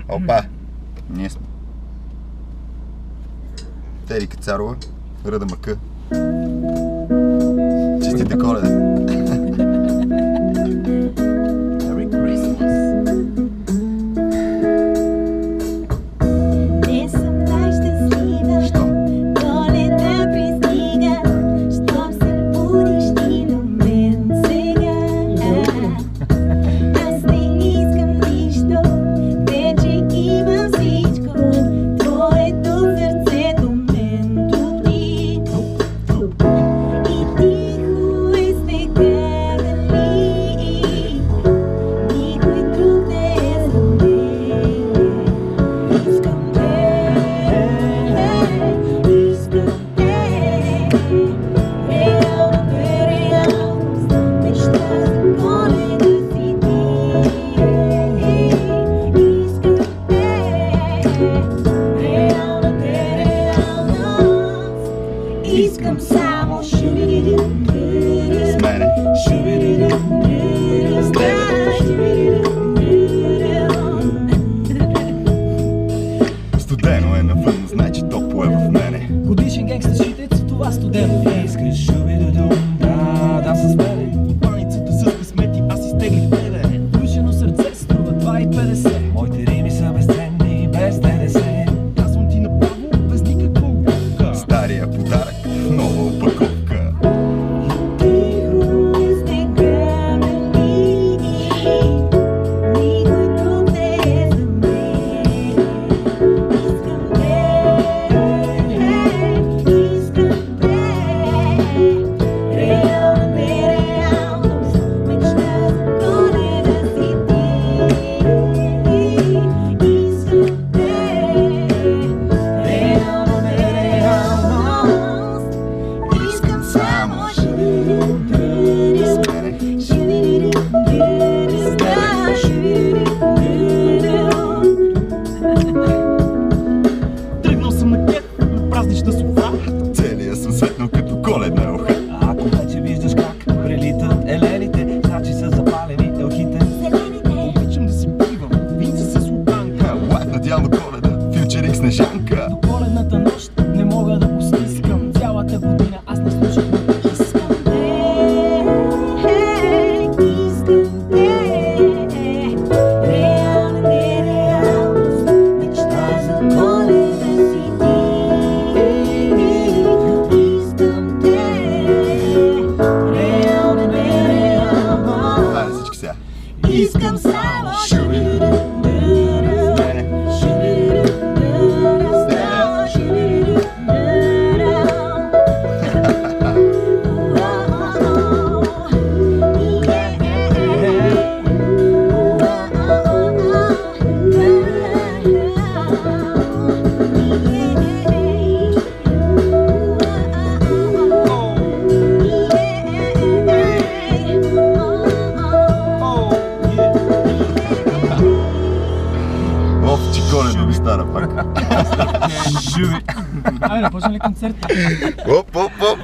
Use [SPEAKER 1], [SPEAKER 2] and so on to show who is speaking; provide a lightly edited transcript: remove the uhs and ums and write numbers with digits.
[SPEAKER 1] Опа! Ние сме. Тери Кацарова, Ръда Мака. Честите Коледа!
[SPEAKER 2] Искам само
[SPEAKER 1] С мене. С тебе. Студено е навън, значи топло е в мене.
[SPEAKER 3] Годишен гангста шитец, това студено. Искаш шубидудум, да с мене. От баницата с късмети аз изтеглих тебе. Плюшено сърце струва 2,50. Моите рими са безценни, без ДДС. Казвам ти направо, без никаква уловка.
[SPEAKER 1] Стария подарък в нова опаковка.
[SPEAKER 3] Тръгнал съм на кеф, на празнична софа.
[SPEAKER 1] Целия съм светнал като коледна елха.
[SPEAKER 3] Ако вече виждаш как прелитат елените, значи са запалени елхите. Обичам да си пивам винца с луканка.
[SPEAKER 1] Лайф на дялно Коледа, фьючерик Снежанка.
[SPEAKER 3] До коледната нощ не мога да го стискам. Цялата година аз не слушах.
[SPEAKER 2] Искам само
[SPEAKER 1] Че Коледа ми стара пак.
[SPEAKER 3] Айде, почна ли концерта?
[SPEAKER 1] Оп, оп, оп!